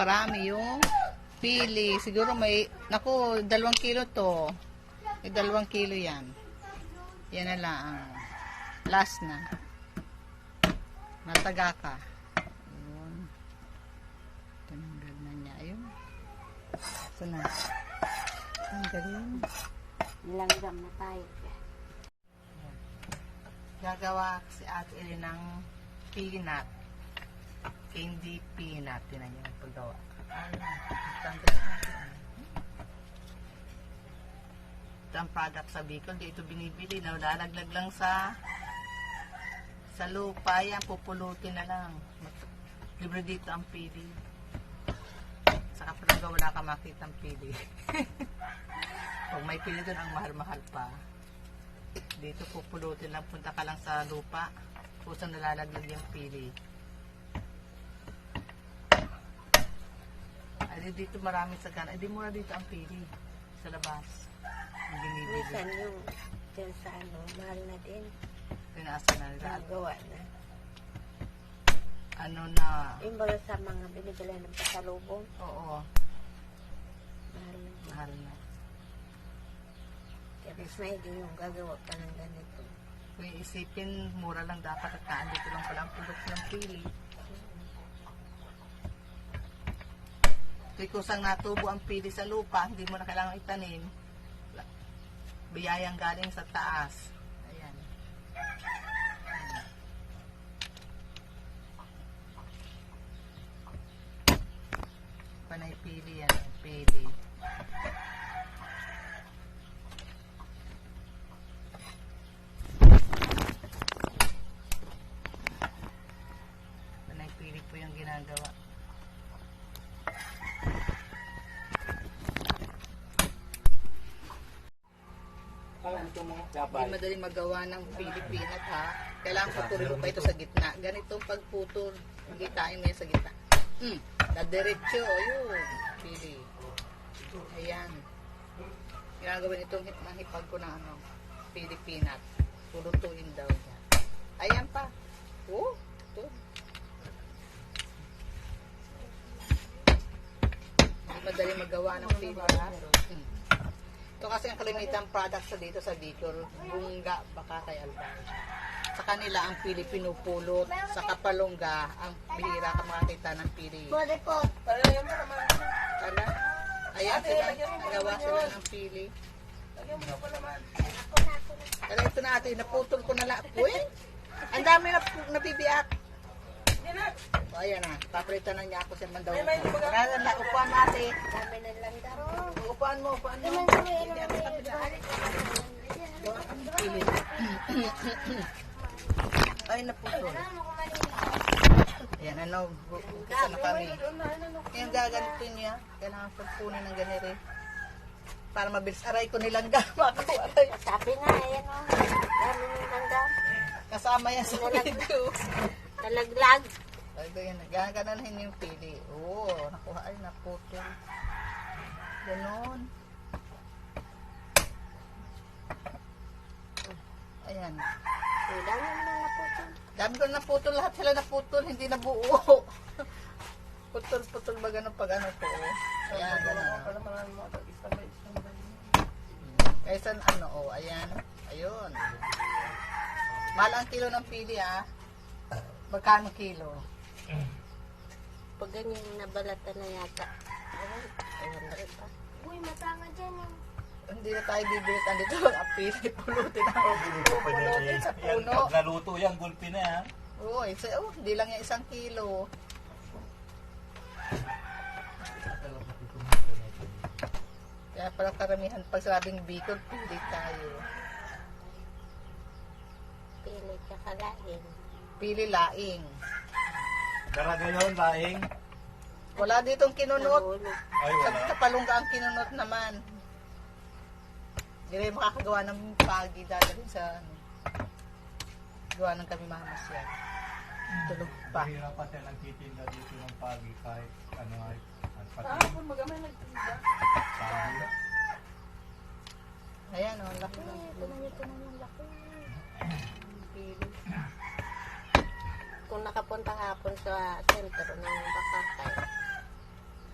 karami yung pili. Siguro may, naku, 2 kilo to. May 2 kilo yan. Yan na lang. Last na. Nataga ka. Ayun. Tinanggal na niya. Ayun. Ito na. Tanggalin. Nilanggam na tayo. Gagawa si Ate Ellen ng peanut. Candy peanut. Tinan niyo ang paggawa. Tanggal natin. Ito ang product sa Bicol. Di ito binibili. Nalalaglag lang sa lupa. Yan, pupulutin na lang. Libre dito ang pili. Sa kapag wala ka makita ang pili. Pag may pili doon, ang mahal-mahal pa. Dito pupulutin lang. Punta ka lang sa lupa. Kusang nalalaglag yung pili. Ay, dito marami sa kanan. Ay, di mura dito ang pili. Sa labas. Ang binibili. Minsan yung dyan sa ano, mahal na din. Pinasa na nila. Nagawa na. Ano na. Yung baga sa mga binibili ng pasalubong, Oo. mahal na. Mahal na. Kaya mas maigi yung gagawa ka ng ganito. Kung iisipin, mura lang dapat at naandito lang pala ang produkto ng pili. Kaya kusang natubo ang pili sa lupa, hindi mo na kailangan itanim. Biyayang galing sa taas. Ayan. Panay pili yan. Pili. Panay pili po yung ginagawa. Hindi madaling magawa ng Pilipinat ha. Kailangan putulin mo pa ito sa gitna. Ganitong pagputol, gitain mo yan sa gitna. Na-diretso. Ayun. Pili. Ayan. Ginagawin itong hipag ko na ano, Pilipinat. Tulutuin daw niya. Ayan pa. Oh, ito. Hindi madaling magawa ng Pilipinat. Ito kasi ang kalimitang product sa dito sa Bicol, bungga, baka kay Alban. Sa kanila ang pili pinupulot, sa kapalongga, ang bihira ka makakita ng pili. Bode po. Kala? Ayan sila, nagawa sila ng pili. Kala ito natin, naputol ko na lang. Uy, ang dami na nabibiyak. O, ayan na, papalitan na niya ako sa mandaw. Kaya na, upuan natin. Dami na lang daro. Upuan mo, upuan mo. Pili. Ay, naputol. Ayan, ano, bukisa na kami. Yung gaganito niya, kailangan pagpunin ng ganito. Para mabilis aray ko nilang gama. Sabi nga, ayan o. Dami na lang daro. Kasama yan sa video. Talaglag. Ito yan, gaganahin yung pili. Oo, nakuha ay naputol. Ganon. Ayan. Dami na lang naputol. Dami ko naputol, lahat sila naputol, hindi na buo. Putol-putol ba ganun pag ano po? Ayan, gano'n. Kaysa ano, oh, ayan. Ayun. Mahal ang kilo ng pili, ah. Magkano kilo? Pag ganyan nabalatan na yata. Ayun na rin pa. Uy, matanga dyan yung... Hindi na tayo bibilit. Andito lang ang pili. Pulutin ako. Pulutin sa puno. Pag naluto yan, gulpi na yan. Oo, hindi lang yung 1 kilo. Kaya pala karamihan pag sabing Bicol, pili tayo. Pili ka kalain. Pili laing. Daraga yun, laing. Wala ditong kinunot. Nahulog. Ay, Sa wala. Kapalungga ang kinunot naman. Hindi rin makakagawa ng pagi dadalhin sa ano. Gawa ng kami mamasyal. Tulog pa. Mahirap pa siya nagtitinda dito ng pagi kahit ano ay pati. Kung magamay nagtinda. Pagi. Ayan o, laki na. Ito na yung laki. Pili. Kung nakapunta hapon sa sentro ng Bakakay,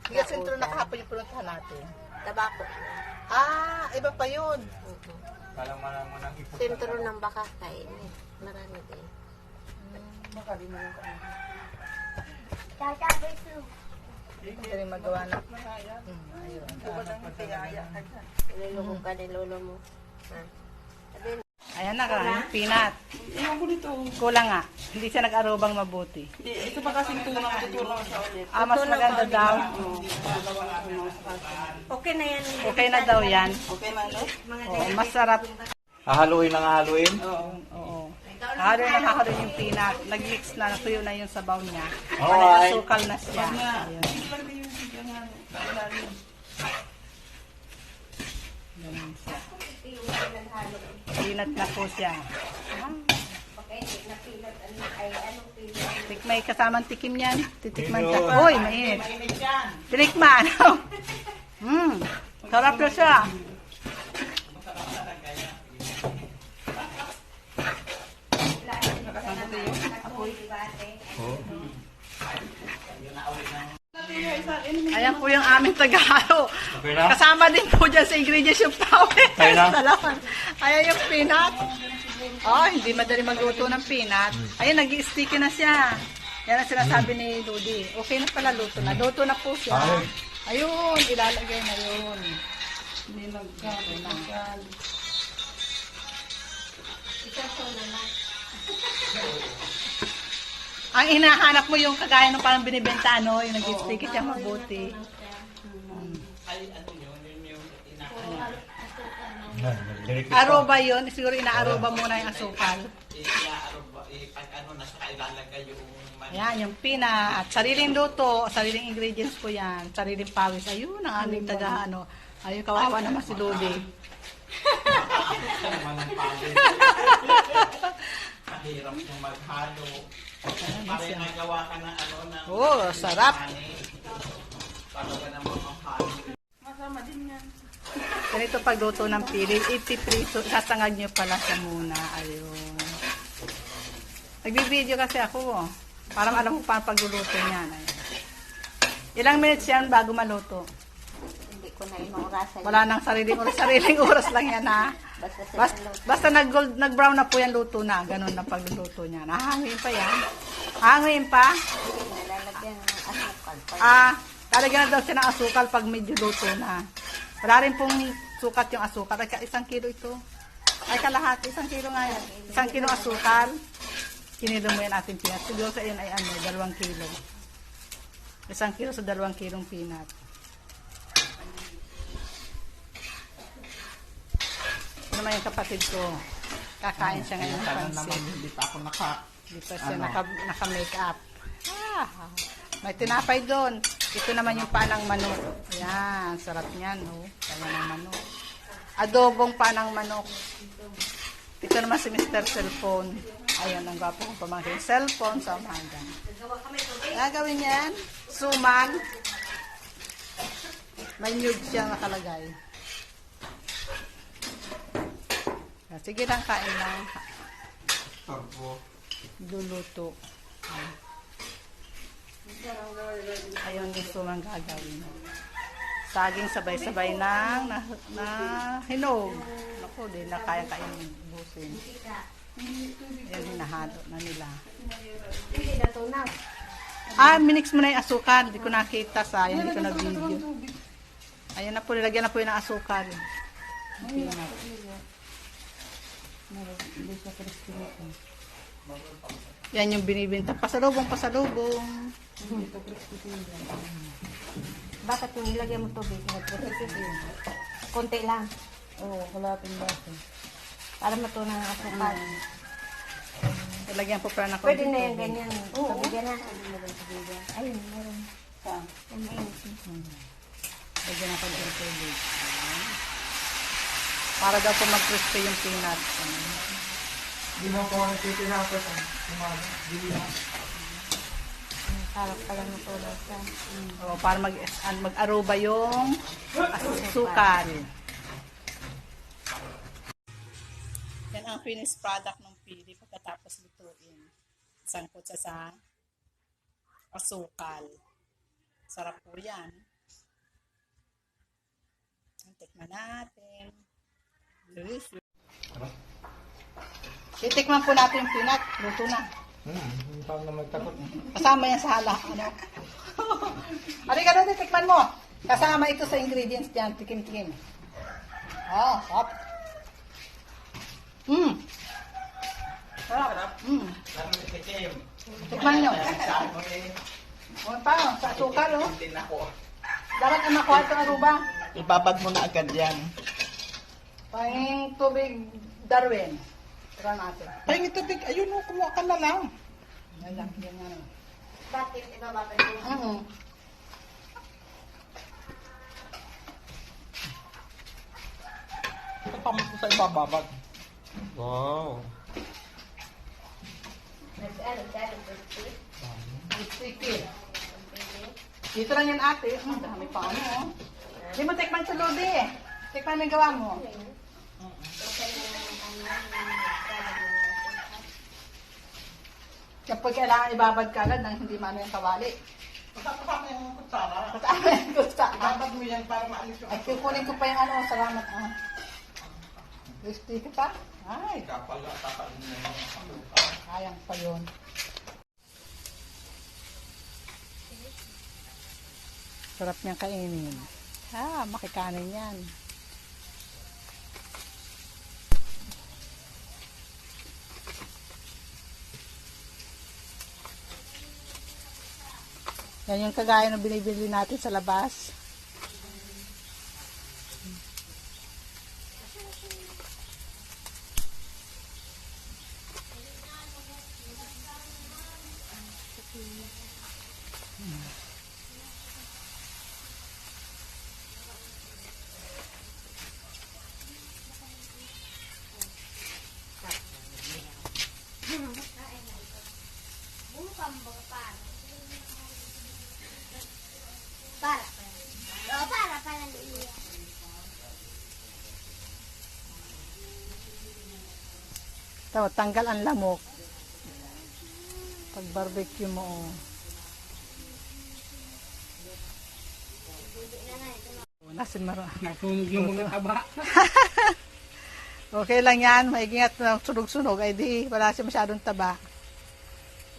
Hindi kasi sentro na kahapon yung pinuntahan natin. Tabako. Ah, iba pa yun. Parang mo nang ipot. Sentro ng Bakakay. Marami din. Baka di mo yung Hindi rin magawa na. Ayun. Niluluko ka ni lolo mo. Ha? Sabi, Ayan na ka, yung peanut. Kulang nga. Hindi siya nag-arobang mabuti. Ito pa kasing tunang tutulong siya ulit. Mas maganda daw. okay na yan. Okay na daw yan. Okay na, no? Oo, masarap. Hahaluin ng hahaluin? Oo. Halo na halo yung peanut. Nag-mix na, natuyo na yung sabaw niya. Alright. Asukal na siya. Ayun. Ganun siya. Peanut na po siya. May kasamang tikim yan. Titikman ka. Uy, mainit. Tinikman. Sarap na siya. Ayan po yung aming Tagalog. Okay na? Kasama din po dyan sa ingredients yung tawel. Okay na? Salamat. Ayan yung peanut. Oh, hindi madali magluto ng peanut. Ayan, nag-sticky na siya. Yan ang sinasabi ni Ludi. Okay na pala, luto na. Luto na po siya. Ayun, ilalagay na yun. Hindi nagkaroon. Ang hinahanap mo yung kagaya ng parang binibenta, no? Yung nag-sticky siya mabuti. Aroba yun. Siguro inaaroba muna yung asukal. Ayan, yung peanut. Sariling luto. Sariling ingredients po yan. Sariling pawis. Ayun, ang aming taga, ano. Ayun, kawawa naman si Lodi. Mahirap yung maghalo. Para nagawa ka ng ano ng Oh, sarap. para ka ng mga halo. Ganito pagluto ng pili. 80 pesos. Sasangag nyo pala siya muna. Ayun. Nagbibideo kasi ako. Para alam ko paano pagluluto niyan. Ayun. Ilang minutes yan bago maluto? Hindi ko na inuurasan. Wala nang sariling oras. Sariling oras lang yan, ha? Basta nag-brown na po yan, luto na. Ganun na pagluluto niya. Nahanguin pa yan. Hanguin pa? Nilalagyan ng asukal. Lalagyan na daw siya ng asukal pag medyo luto na. Wala rin pong sukat yung asukal. Ay, 1 kilo ito. Ay, kalahati. 1 kilo nga yan. 1 kilo asukal. Kinilo mo yan ating peanut. Siguro sa iyon ay 2 kilo. 1 kilo sa 2 kilong peanut. Ano naman yung kapatid ko? Kakain siya ngayon ng Tanong naman, pansit. hindi pa ako naka Hindi pa siya naka-makeup. May tinapay doon. Ito naman yung panang manok. Ayan, sarap niyan. Oh. Panang manok. Adobong panang manok. Ito naman si Mr. Cellphone. Ayan, ang gwapo kong pamangkin. Cellphone sa umaga. Gagawin yan. Sumag. May nude siya nakalagay. Sige lang, kain lang. turbo. Luluto. Ayun, gusto mang gagawin. Saging sabay-sabay na hinog. Naku, di na kaya kainin busin. Yan, hinahalo na nila. Hindi na tunaw. Minix mo na yung asukal. Hindi ko nakita, sayang. Hindi ko na video. Ayun na po, nilagyan na po yung asukal. Peanut. Yan yung binibenta. Pasalubong. Bakit yung nilagyan mo tubig? Konti lang. Oo, kalating baso. Para matunaw ang asukal. Nilagyan po pala na Pwede konting na yung tubig. ganyan. Pabigyan na. Ayun, meron. Yung mainit. Lagyan na konting tubig. Para daw po mag-crispy yung peanut. Hindi mo ko nagtitinapos ang umaga. Dili na. Sarap pala natunaw siya. O, para mag-aruba yung asukal. Yan ang finished product ng pili pagkatapos lutuin. Sangkot siya sa asukal. Sarap po yan. Tikman natin. Titikman po natin yung peanut. Luto na. Parang na magtakot. Kasama yan sa hala. Ano? Halika doon, titikman mo. Kasama ito sa ingredients diyan. Tikim-tikim. Hop. Sarap. Lalo na tikim. Tikman nyo. Saan mo eh. O, paano? Sa asukal, oh. Hindi na ako. Dapat ang makuha ito, Aruba. Ibabag mo na agad yan. Pahing tubig Darwin. Tira natin. Ay, ito big. Ayun o, kumuha ka na lang. Yan lang, ganyan. Bakit ibababa yung Ito pa mo sa ibababag. Wow. Sticky. Dito lang yan ate. Dami pa ano, oh. Hindi mo tikman sa lodi. Tikman mo yung gawa mo. Kapag kailangan ibabad ka agad nang hindi mano yung kawali. Kasama yung kutsara. Kasama yung gusta. Ibabag mo yan para maalis yung Ay, kukunin ko pa yung ano. Salamat. Sticky pa? Ay, kapal mo yan. sayang pa yun. Sarap niyang kainin. Makikanin yan. Yan yung kagaya ng binibili natin sa labas. Tapos tanggal ang lamok. Pag barbecue mo. Nasi Nasunog yung mga taba. Okay lang yan. Maigingat na sunog-sunog. Ay di, wala siya masyadong taba.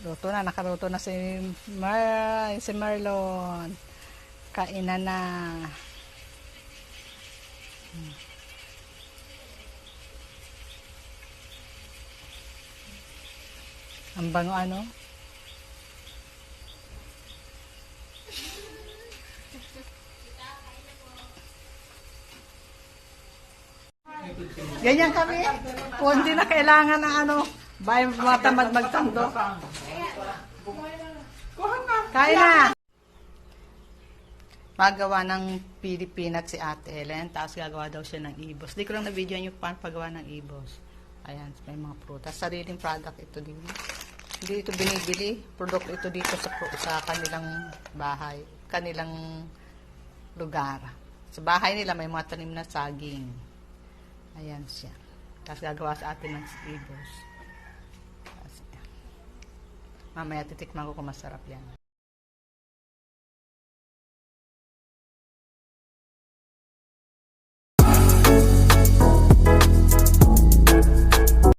Luto na. Nakaluto na si Marlon. Kainan na. Ang bango ano? Ganyan kami. Kung hindi na kailangan ng ano, bayan mga tamad magtando. Kain na! Magawa ng Pilipinat si Ate Ellen, tapos gagawa daw siya ng ibos. Di ko lang na-video yung paano paggawa ng ibos. Ayan, may mga prutas. Sariling product ito din. Hindi ito binibili. Product ito dito sa kanilang bahay. Kanilang lugar. Sa bahay nila may mga tanim na saging. Ayan siya. Tapos gagawa sa atin ng ibos. Tapos, mamaya titikman ko kung masarap yan.